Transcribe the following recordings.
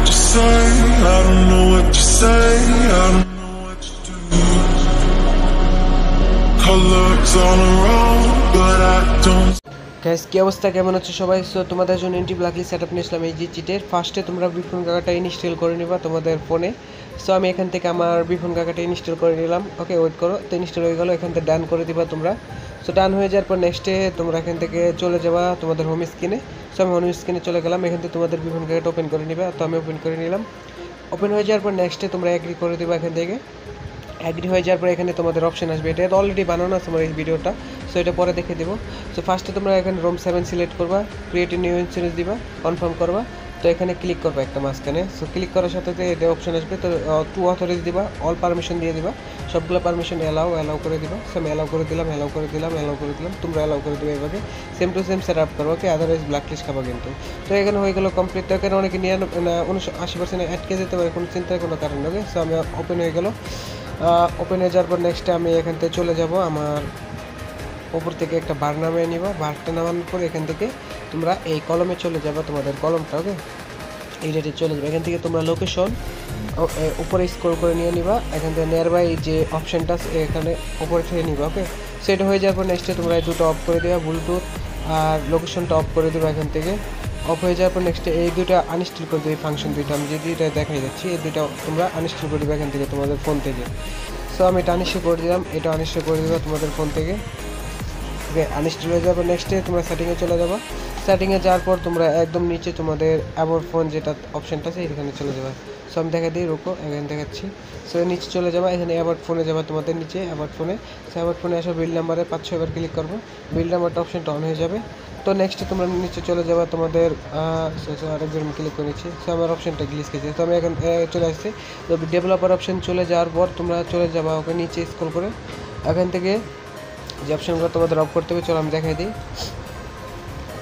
what you say, I don't know what you say, I don't know what you do. Colors all around, but I don't. Guys কি অবস্থা, কেমন আছো সবাই? So তোমাদের জন্য anti ব্ল্যাকলি setup নিয়ে আসলাম এই যে চিটের। ফার্স্টে তোমরা বিফোন গাগাটা ইনস্টল করে নিবা তোমাদের ফোনে। সো আমি এখান থেকে আমার বিফোন গাগাটা ইনস্টল করে নিলাম। ওকে, ওয়েট করো। তো ইনস্টল হয়ে গেল, এখান থেকে ডান করে দিবা তোমরা। সো ডান হয়ে যাওয়ার পর নেক্সটে তোমরা এখান থেকে চলে যাবা তোমাদের হোম স্ক্রিনে। সো আমি হোম স্ক্রিনে চলে গেলাম, এখান থেকে তোমাদের বিফোন গাগাটা ওপেন করে নিবা। তো আমি ওপেন করে নিলাম। ওপেন হয়ে যাওয়ার পর নেক্সটে তোমরা এগ্রি করে দিবা এখান থেকে। এগ্রি হয়ে যাওয়ার পর এখানে তোমাদের অপশন আসবে, এটা অলরেডি বানানো আছে আমার এই ভিডিওটা, সো এটা পরে দেখে দেবো। সো ফার্স্টে তোমরা এখানে রোম 7 সিলেক্ট করবা, ক্রিয়েট নিউ ইন্স্যুরেন্স দিবা, কনফার্ম করবা। তো এখানে ক্লিক করবা একটা মাঝখানে। সো ক্লিক করার সাথে এটা অপশন আসবে, তো টু অথরাইজ দিবা, অল পারমিশন দিয়ে দিবা, সবগুলো পারমিশন অ্যালাউ করে দিবা। সো আমি অ্যালাউ করে দিলাম। তোমরা অ্যালাউ করে দিবে এভাবে same to same set up করো। ওকে, আদারওয়াইজ ব্ল্যাকলিস্ট খাবা কিন্তু। তো এখানে হয়ে গেলো কমপ্লিট। তো এখানে অনেকে 80% আটকে যেতে পারে, কোনো চিন্তার কোনো কারণ। ওকে, সো আমি ওপেন হয়ে গেলো। ওপেন হয়ে যাওয়ার পর নেক্সটে আমি এখান থেকে চলে যাব, আমার ওপর থেকে একটা বার নামিয়ে নিবা। বারটা নামানোর পর এখান থেকে তোমরা এই কলমে চলে যাবে, তোমাদের কলমটা। ওকে, এই রেটে চলে যাবে। এখান থেকে তোমরা লোকেশন উপরে স্ক্রল করে নিয়ে নিবা, এখান থেকে নিয়ারবাই যে অপশানটা এখানে উপরে ঠেলে নিবা। ওকে, সেটা হয়ে যাওয়ার পর নেক্সটে তোমরা এই দুটো অফ করে দেবা, ব্লুটুথ আর লোকেশনটা অফ করে দেবা। এখান থেকে অফ হয়ে যাওয়ার পর নেক্সটে এই দুটো আনইনস্টল করে দেবে, ফাংশন দুইটা আমি যে দুইটা দেখাই যাচ্ছি, এই দুইটা তোমরা আনইনস্টল করে দেবে এখান থেকে তোমাদের ফোন থেকে। সো আমি এটা আনইনস্টল করে দিলাম, এটা আনইনস্টল করে দেবা তোমাদের ফোন থেকে। ওকে, আনইনস্টল হয়ে যাবে। নেক্সটে তোমরা সেটিংয়ে চলে যাবা। সেটিংয়ে যাওয়ার পর তোমরা একদম নিচে তোমাদের অ্যাবাউট ফোন যেটা অপশানটা আছে এখানে চলে যাবে। সো আমি দেখা দিই, রুকো, এখানে দেখাচ্ছি। সো নিচে চলে যাবা, এখানে অ্যাবাউট ফোনে যাবা, তোমাদের নিচে অ্যাবাউট ফোনে। সো অ্যাবাউট ফোনে আসো, বিল নাম্বারে 5-6 বার ক্লিক করবো, বিল নাম্বারটা অপশানটা অন হয়ে যাবে। তো নেক্সটে তোমরা নিচে চলে যাবা তোমাদের আরেকজন ক্লিক করে নিচ্ছি। সো আমার অপশানটা গ্লিচ খেয়েছে, তো আমি এখন চলে আসছি। তো ডেভেলপার অপশান চলে যাওয়ার পর তোমরা চলে যাবা ওকে নিচে স্ক্রল করে, এখান থেকে যে অপশানগুলো তোমাদের অফ করতে হবে চলো আমি দেখাই দিই।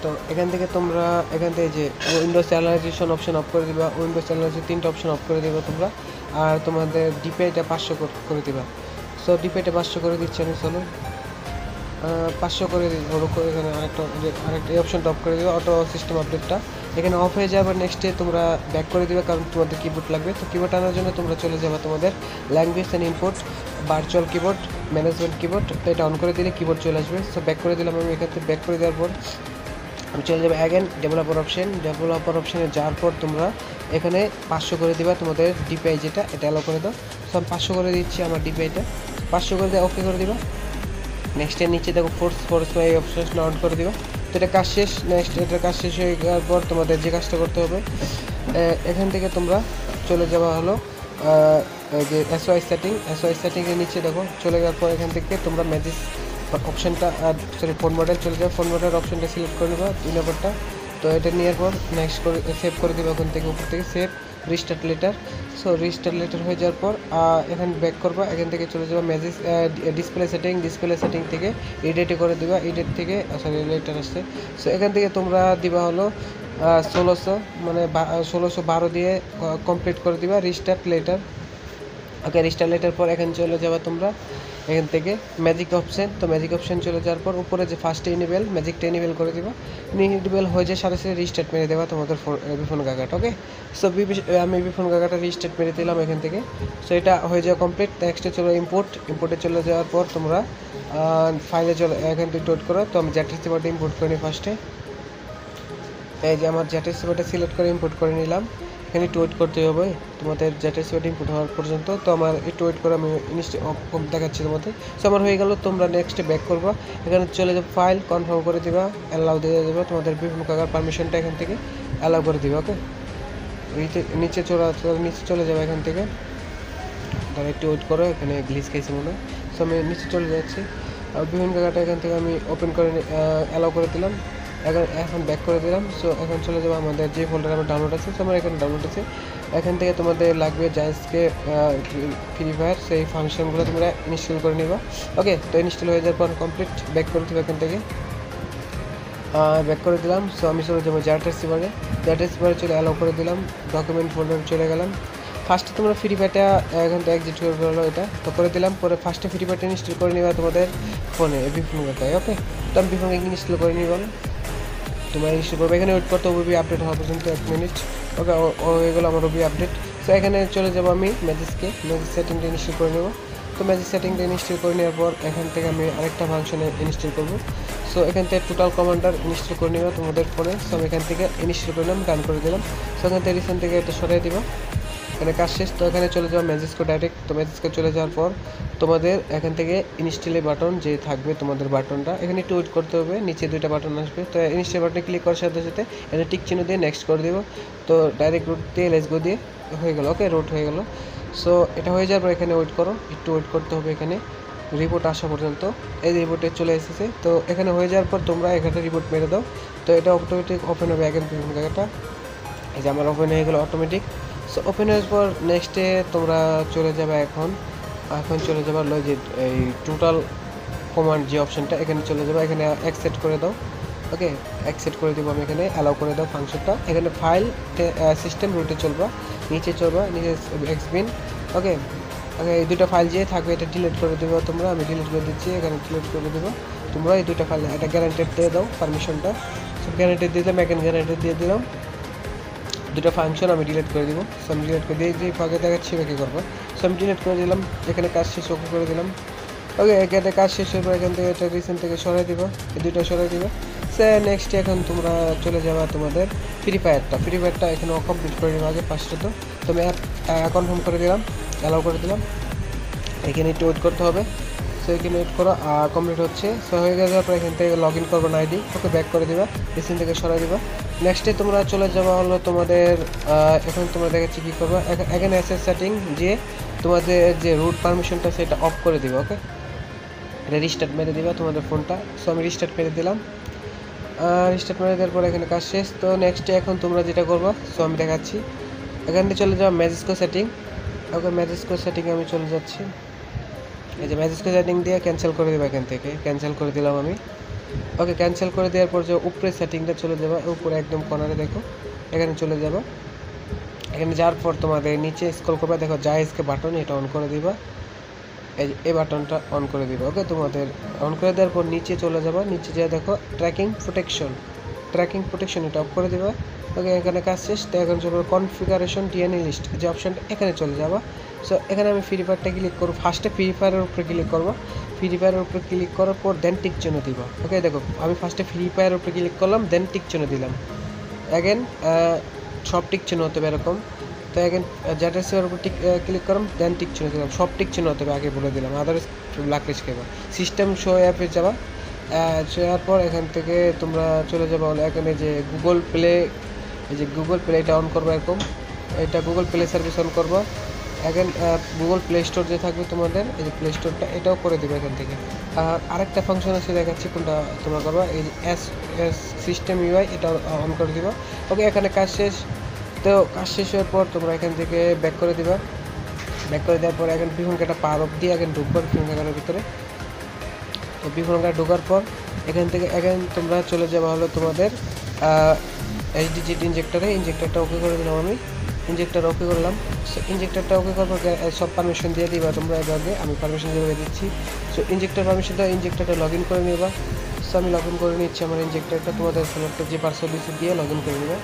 তো এখান থেকে তোমরা এখান থেকে যে উইন্ডোজ চ্যানেলাইজেশন অপশান অফ করে দিবা, উইন্ডোজ চ্যানেলাইজেশন 3টা অপশান অফ করে দেবা তোমরা। আর তোমাদের ডিপিআইটা 500 করে দিবা। সো ডিপিআইটা 500 করে দিচ্ছি আমি, চলো 500 করে দিই। এখানে আরেকটা এই অপশানটা অফ করে দিবা, অটো সিস্টেম আপডেটটা এখানে অফ হয়ে যাবে। নেক্সটে তোমরা ব্যাক করে দিবে, কারণ তোমাদের কিবোর্ড লাগবে। তো কিবোর্ড আনার জন্য তোমরা চলে যাবে তোমাদের language and input, virtual keyboard, management keyboard. তো এটা অন করে দিলে কিবোর্ড চলে আসবে। সো ব্যাক করে দিলাম আমি, এখান থেকে ব্যাক করে দেওয়ার পর আমি চলে যাবো অ্যাগেন ডেভেলপার অপশানে যাওয়ার পর তোমরা এখানে 500 করে দিবা তোমাদের ডিপিআই যেটা, এটা অ্যালাউ করে দাও। সো আমি 500 করে দিচ্ছি আমার ডিপিআইটা, 500 করে দিয়ে ওকে করে দিবা। নেক্সটের নিচে দেখো ফোর্স এই অপশানটা অন করে দিবা। তো এটা কাজ শেষ। নেক্সট এটার কাজ শেষ হয়ে যাওয়ার পর তোমাদের যে কাজটা করতে হবে, এখান থেকে তোমরা চলে যাওয়া হলো যে এসওআই সেটিংয়ের নিচে দেখো চলে যাওয়ার পর এখান থেকে তোমরা ম্যাজিক অপশানটা ফোন মডেল চলে যাবে, ফোন মডেল অপশানটা সিলেক্ট করে নেবা 2 নম্বরটা। তো এটা নেওয়ার পর নেক্সট করে সেভ করে দেবে ওখান থেকে, উপর থেকে save restart letter. So restart letter হয়ে যাওয়ার পর এখানে ব্যাক করবা, এখান থেকে চলে যাবে ম্যাজিক ডিসপ্লে সেটিং থেকে এডিটে করে দিবা, এডিট থেকে লেটার আসছে। সো এখান থেকে তোমরা দিবা হলো 1600 মানে 1612 দিয়ে কমপ্লিট করে দিবা রিস্টার্ট লেটার। ওকে, রিস্টার্ট লেটার পর এখানে চলে যাবা তোমরা এখান থেকে ম্যাজিক অপশান। তো ম্যাজিক অপশান চলে যাওয়ার পর উপরে যে ফার্স্টে ইনেবল ম্যাজিকটা ইনেবল করে দিবা, ইনেবল হয়ে যায় সাথে সাথে রিস্টার্ট মেরে দেবা তোমাদের বিফোন গাগাটা। ওকে, সো আমি বিফোন গাগাটা রিস্টার্ট মেরে দিলাম এখান থেকে। সো এটা হয়ে যাওয়া কমপ্লিট। নেক্সটে চলো ইম্পোর্টে চলে যাওয়ার পর তোমরা ফাইলে চলে এখান থেকে টোট করো। তো আমি জ্যাট রিসিভারটা ইম্পোর্ট করে নিই ফার্স্টে। এই যে আমার জ্যাট রিসিভারটা সিলেক্ট করে ইম্পোর্ট করে নিলাম। এখানে একটু ওয়েট করতে হবে তোমাদের জ্যাট রিসিভারটা ইম্পোর্ট হওয়ার পর্যন্ত। তো আমার একটু ওয়েট করে আমি দেখাচ্ছি তোমাদের। সো আমার হয়ে গেল। তোমরা নেক্সটে ব্যাক করবা, এখানে চলে যাবে ফাইল কনফার্ম করে দিবা, অ্যালাউ দিয়ে দেবে তোমাদের বিভিন্ন কাগার পারমিশনটা এখান থেকে অ্যালাউ করে দিবা। ওকে, নিচে চলে যাবে এখান থেকে। তারা একটু ওয়েট করো, এখানে গ্লিচ খাইছে মনে হয়। সো আমি নিচে চলে যাচ্ছি, বিভিন্ন জায়গাটা এখান থেকে আমি ওপেন করে অ্যালাউ করে দিলাম, এখন ব্যাক করে দিলাম। সো এখন চলে যাবো আমাদের যে ফোল্ডার আমার ডাউনলোড আছে। সো আমার এখানে ডাউনলোড আছে, এখান থেকে তোমাদের লাগবে জাস্টকে ফ্রি ফায়ার, সেই ফাংশনগুলো তোমরা ইনস্টল করে নিবা। ওকে, তো ইনস্টল হয়ে যাওয়ার পর কমপ্লিট ব্যাক করে দেবো এখান থেকে, ব্যাক করে দিলাম। সো আমি চলে যাবো জ্যাট রিসিভারে চলে অ্যালাউ করে দিলাম, ডকুমেন্ট ফোল্ডারে চলে গেলাম। ফার্স্টে তোমরা ফ্রি ফায়ারটা এখান থেকে এক্সিট করে হলো, এটা তো করে দিলাম। পরে ফার্স্টে ফ্রি ফায়ারটা ইনস্টল করে নিবা তোমাদের ফোনে বিফোন গাগায়। ওকে, তো আমি বিফোন ইনস্টল করে নিই, বলো তোমরা ইনস্টল করবে। এখানে ওয়েট করতে হবে আপডেট হওয়া পর্যন্ত 1 মিনিট। ওকে, হয়ে গেলো আমার রবি আপডেট। সো এখানে চলে যাবো আমি ম্যাজিক সেটিংটা ইনস্টল করে নেবো। তো ম্যাজিক সেটিংটা ইনস্টল করে নেওয়ার পর এখান থেকে আমি আরেকটা ফাংশনে ইনস্টল করবো। সো এখান থেকে টোটাল কমান্ডার ইনস্টল করে নেবো তোমাদের ফোনে। সো আমি এখান থেকে ইনস্টল করলাম, ডান করে দিলাম। সো এখান থেকে রিসেন্ট থেকে এটা সরিয়ে দিবা, এখানে কাজ শেষ। তো এখানে চলে যাওয়া ম্যাজিস্কো ডাইরেক্ট। তো ম্যাজিস্কো চলে যাওয়ার পর তোমাদের এখান থেকে ইনস্টলে বাটন যে থাকবে তোমাদের বাটনটা এখানে একটু ওয়েট করতে হবে, নিচে দুইটা বাটন আসবে। তো ইনস্টল বাটনে ক্লিক করার সাথে সাথে এখানে টিক চিহ্ন দিয়ে নেক্সট করে দেবো। তো ডাইরেক্ট রুট দিয়ে লেটস গো দিয়ে হয়ে গেল। ওকে, রুট হয়ে গেল। সো এটা হয়ে যাওয়ার পর এখানে ওয়েট করো, একটু ওয়েট করতে হবে এখানে রিপোর্ট আসা পর্যন্ত। এই রিপোর্টে চলে এসেছে। তো এখানে হয়ে যাওয়ার পর তোমরা এখানে রিপোর্ট মেরে দাও। তো এটা অটোমেটিক ওপেন হবে এখন বিভিন্ন জায়গাটা। এই যে আমার ওপেন হয়ে গেলো অটোমেটিক। সো ওপেন হওয়ার পর নেক্সটে তোমরা চলে যাবে এখন চলে যাবে হলো যে এই টোটাল কমান্ড যে অপশানটা এখানে চলে যাবে, এখানে অ্যাকসেপ্ট করে দাও। ওকে, অ্যাকসেপ্ট করে দেবো আমি, এখানে অ্যালাউ করে দাও ফাংশনটা। এখানে ফাইল সিস্টেম রুটে চলবা, নিচে চলবা, নিচে এক্সবিন। ওকে, এই দুটো ফাইল যে থাকবে এটা ডিলিট করে দেবো তোমরা, আমি ডিলিট করে দিচ্ছি, এখানে ডিলিট করে দেবো। তোমরা এই দুটো ফাইল এটা গ্যারান্টেড দিয়ে দাও পারমিশনটা। সব গ্যারান্টেড দিয়ে দিলাম, এখানে গ্যারান্টেড দিয়ে দিলাম। দুটো ফাংশন আমি ডিলিট করে দিব। সো আমি ডিলিট করে দিয়ে যে ফাঁকে দেখাচ্ছি কী করবো। সো আমি ডিলিট করে দিলাম, এখানে কাজ শেষ ওকে করে দিলাম। ওকে, এখানে কাজ শেষ হয়ে এখান থেকে এটা রিসেন্ট থেকে সরাই দিব, এই দুটো সরাই দিব। সে নেক্সট এখন তোমরা চলে যাবা তোমাদের ফ্রি ফায়ারটা এখানে কমপ্লিট করে নেবো আগে ফার্স্টে। তো আমি কনফার্ম করে দিলাম, অ্যালাউ করে দিলাম। এখানে একটু ওয়েট করতে হবে। সো এখানে ওয়েট করো, কমপ্লিট হচ্ছে। সো হয়ে যাওয়ার পর এখান থেকে লগ ইন করবো না আইডি, ওকে ব্যাক করে দিবা, রিসেন্ট থেকে সরাই দিবা। নেক্সটে তোমরা চলে যাওয়া হলো তোমাদের এখন তোমরা দেখাচ্ছি কী করবো। এখানে অ্যাসেস সেটিং যে তোমাদের যে রুট পারমিশনটা সেটা অফ করে দিবা। ওকে, এটা রিস্টার্ট মেরে দিবা তোমাদের ফোনটা। সো আমি রিস্টার্ট মেরে দিলাম, রিস্টার্ট মেরে দেওয়ার পর এখানে কাজ শেষ। তো নেক্সটে এখন তোমরা যেটা করবো, সো আমি দেখাচ্ছি। এখানে চলে যাওয়া ম্যাজিস্কো সেটিং। ওকে, ম্যাজিস্কো সেটিংয়ে আমি চলে যাচ্ছি। এই যে ম্যাজিস্কো সেটিং দিয়ে ক্যান্সেল করে দেবো, এখান থেকে ক্যান্সেল করে দিলাম আমি। ওকে, ক্যান্সেল করে দেওয়ার পর যে উপরে সেটিংটা চলে যাবে, উপরে একদম কর্নারে দেখো এখানে চলে যাবে। এখানে যাওয়ার পর তোমাদের নিচে স্ক্রল করবে, দেখো জায়েজকে বাটন, এটা অন করে দিবা। এই বাটনটা অন করে দিবা। ওকে, তোমাদের অন করে দেওয়ার পর নিচে চলে যাবা, নিচে যেয়ে দেখো ট্র্যাকিং প্রোটেকশন এটা অফ করে দিবা। ওকে, এখানে কাজ শেষ। তো এখন চলবে কনফিগারেশন ডিএনএ লিস্ট যে অপশানটা, এখানে চলে যাবা। সো এখানে আমি ফ্রি ফায়ারটা ক্লিক করবো, ফার্স্টে ফ্রি ফায়ারের উপরে ক্লিক করবো। ফ্রি ফায়ারের উপরে ক্লিক করার পর দেন টিক চিহ্ন দিবা। ওকে, দেখো আমি ফার্স্টে ফ্রি ফায়ারের উপরে ক্লিক করলাম, দেন টিক চিহ্ন দিলাম। অ্যাগেন সব টিক চিহ্ন হতে হবে এরকম। তো অ্যাগেন জ্যাটার্সের উপর ক্লিক করলাম, দেন টিক চিহ্ন দিলাম, সব টিক চিহ্ন হতে হবে আগে বলে দিলাম, আদার্স ব্ল্যাকলিস্ট খাইবা। সিস্টেম শো অ্যাপে যাবা, যাওয়ার পর এখান থেকে তোমরা চলে যাবো এখানে যে গুগল প্লে, এই যে গুগল প্লে এটা অন করবো এরকম, এটা গুগল প্লে সার্ভিস অন করবো। এখন গুগল প্লে স্টোর যে থাকবে তোমাদের, এই যে প্লে স্টোরটা এটাও করে দেবে এখান থেকে। আর আরেকটা ফাংশন আছে দেখাচ্ছি কোনটা তোমরা করবা, এই যে সিস্টেম ইউআই এটা অন করে দিবা। ওকে, এখানে কাজ শেষ। তো কাজ শেষ হওয়ার পর তোমরা এখান থেকে ব্যাক করে দিবা। ব্যাক করে দেওয়ার পর এখন বিভঙ্গাটা পার অফ দিয়ে এখন ঢুকবো বিভঙ্গাটার ভিতরে। তো বিভঙ্গা ঢোকার পর এখান থেকে এখন তোমরা চলে যাওয়া হলো তোমাদের এইচডিজিট ইঞ্জেক্টরটা ওকে করে দিলাম আমি। ইঞ্জেক্টর ওকে করলাম। ইঞ্জেক্টরটা ওকে করবো, সব পারমিশন দিয়ে দিবা তোমরা এভাবে, আমি পারমিশন দিয়ে দিচ্ছি। সো ইঞ্জেক্টরটা লগ ইন করে নেবা। সো আমি লগ ইন করে নিচ্ছি আমার ইঞ্জেক্টরটা, তোমাদের ফোনের যে পার্সোনাল দিয়ে লগ ইন করে নেবা।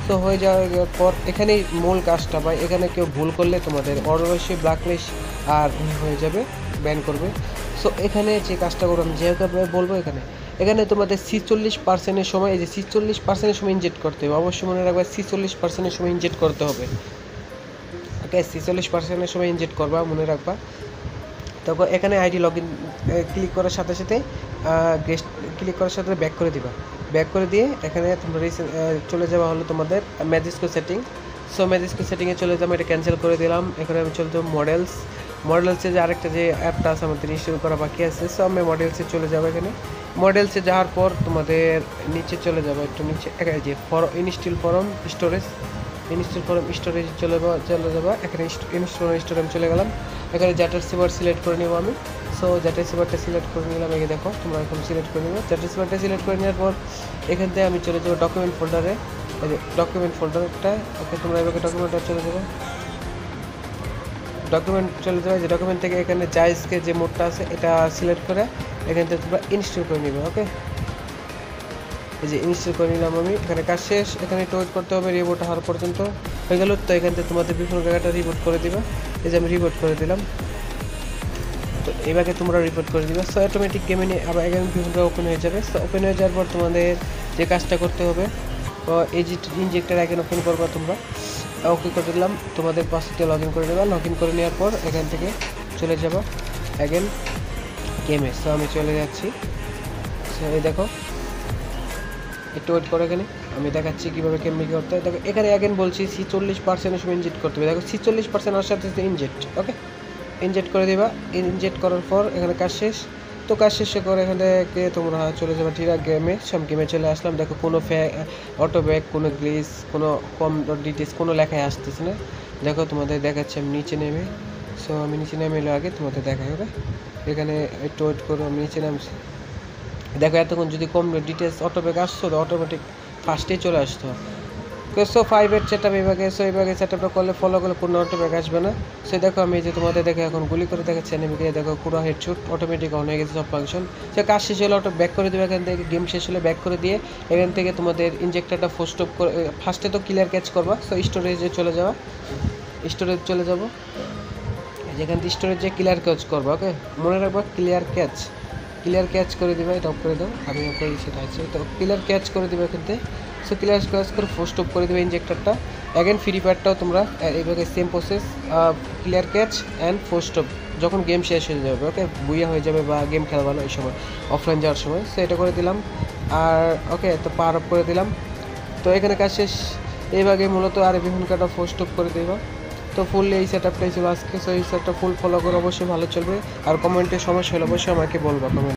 তো হয়ে যাওয়ার পর এখানেই মূল কাজটা পাই, এখানে কেউ ভুল করলে তোমাদের অবশ্যই ব্ল্যাকলিস্ট আর হয়ে যাবে, ব্যান করবে। সো এখানে যে কাজটা করবো আমি যেহেতু বলবো, এখানে তোমাদের 46% সময়, এই যে 46% সময় ইনজেক্ট করতে হবে, অবশ্যই মনে রাখবে 46% সময় ইনজেক্ট করতে হবে। ওকে, 46% সময় ইনজেক্ট করবা, মনে রাখবা। তারপর এখানে আইডি লগ ইন ক্লিক করার সাথে সাথে ক্লিক করার সাথে ব্যাক করে দিবা। ব্যাক করে দিয়ে এখানে তোমরা চলে যাওয়া হলো তোমাদের ম্যাজিস্কো সেটিং। সো ম্যাজিস্কো সেটিংয়ে চলে যাবো, এটা ক্যান্সেল করে দিলাম। এখানে আমি চলে যাবো মডেলসে যে আরেকটা যে অ্যাপটা আছে আমাদের ইনস্টল করা বাকি আছে। সো আমি মডেলসে চলে যাবো। এখানে মডেলসে যাওয়ার পর তোমাদের নিচে চলে যাবো, একটু নিচে যে ইনস্টল ফরম স্টোরেজ চলে যাবো। এখানে ইনস্টল স্টোরেজ চলে গেলাম। এখানে জ্যাটার সিভার সিলেক্ট করে নেবো আমি। সো জ্যাটার সিভারটা সিলেক্ট করে নিলাম, এই দেখো তোমরা এখন সিলেক্ট করে নেবো। জ্যাটার সিভারটা সিলেক্ট করে নেওয়ার পর এখান থেকে আমি চলে যাবো ডকুমেন্ট ফোল্ডারে, এই যে ডকুমেন্ট ফোল্ডারটা। ওকে, তোমরা এভাবে ডকুমেন্টটা চলে যাবো, যে ডকুমেন্ট থেকে এখানে জায়েজকে যে মোডটা আছে এটা সিলেক্ট করে এখান থেকে তোমরা ইনস্টল করে নেবে। ওকে, এই যে ইনস্টল করে নিলাম আমি। এখানে কাজ শেষ, এখানে একটু ওয়েট করতে হবে রিবোট হওয়ার পর্যন্ত। হয়ে গেল। তো এখান থেকে তোমাদের বিফোন কাকাটা রিবোট করে দিবা। এই যে আমি রিবোট করে দিলাম। তো এবারে তোমরা রিপোর্ট করে দিবে। সো অটোমেটিক গেমে নিয়ে আবার এখানে বিফোনটা ওপেন হয়ে যাবে। সো ওপেন হয়ে যাওয়ার পর তোমাদের যে কাজটা করতে হবে, এজিট ইনজেক্টর আইকন ওপেন করবা তোমরা। ওকে করে দিলাম। তোমাদের পাসওয়ার্ড দিয়ে লগ ইন করে দেবা। লগ ইন করে নেওয়ার পর এখান থেকে চলে যাবা অ্যাগেন গেমে। সো আমি চলে যাচ্ছি। সো এই দেখো, একটু ওয়েট করো, এখানে আমি দেখাচ্ছি কীভাবে কেমনি করতে হয়। দেখো এখানে অ্যাগেন বলছি 46% সময় ইনজেক্ট করতে হবে। দেখো 46% আর সাথে ইনজেক্ট। ওকে, ইনজেক্ট করে দিবা। ইনজেক্ট করার পর এখানে কাজ শেষ। তো কাজ শেষ করে এখান থেকে তোমরা চলে যাবে ঠিক গেমে। সব গেমে চলে আসলাম। দেখো কোনো অটো ব্যাক, কোনো গ্লিচ, কোনো কম ডিটেলস কোনো লেখায় আসতেছে না। দেখো তোমাদের দেখাচ্ছি আমি নিচে নেমে। সো আমি নিচে নেমে এলো আগে তোমাদের দেখাই হবে। এখানে একটু ওয়েট করো, আমি নিচে নামছি। দেখো এতক্ষণ যদি কম ডিটেলস অটো ব্যাক আসতো তো অটোমেটিক ফার্স্টেই চলে আসতো। সো 5-এর সেট আপ এইভাবে। সো এইভাবে সেট আপটা করলে ফলো করলে কোনো অটো ব্যাক আসবে না। সো দেখো আমি যে তোমাদের দেখে এখন গুলি করে দেখাচ্ছি এনিমিকে। দেখো পুরো হেডশুট অটোমেটিক অন হয়ে গেছে সব ফাংশন। সে কাজ শেষ হলে অটো ব্যাক করে দেবে। এখান থেকে গেম শেষ হলে ব্যাক করে দিয়ে এখান থেকে তোমাদের ইনজেক্টরটা ফার্স্ট অফ করে ফার্স্টে তো ক্লিয়ার ক্যাচ করবা। সো স্টোরেজে চলে যাওয়া, স্টোরেজ চলে যাবো। যেখান থেকে স্টোরেজে ক্লিয়ার ক্যাচ করবা। ওকে, মনে রাখবা ক্লিয়ার ক্যাচ করে দেবে। এটা অফ করে দাও, আমি অফ করে সেটা আছে। তো ক্লিয়ার ক্যাচ করে দেবে এখান থেকে। সো ক্লিয়ার ক্যাচ করে ফার্স্ট অফ করে দেবে ইনজেক্টরটা। অ্যাগেন ফ্রি ফায়ারটাও তোমরা এইভাবে same process, clear catch and first of যখন গেম শেষ হয়ে যাবে। ওকে, বুইয়া হয়ে যাবে বা গেম খেলবা না এই সময়, অফলাইন যাওয়ার সময়। সো এটা করে দিলাম। আর ওকে, তো পাওয়ার অফ করে দিলাম। তো এখানে কাজ শেষ। এইভাবে মূলত আর বিভিন্ন কাটা ফার্স্ট অফ করে দেবা। তো ফুল এই সেট আপটাই ছিল আজকে। সো এই সেটটা ফুল ফলো করে অবশ্যই ভালো চলবে। আর কমেন্টে সমস্যা হলে অবশ্যই আমাকে বলবা কমেন্ট।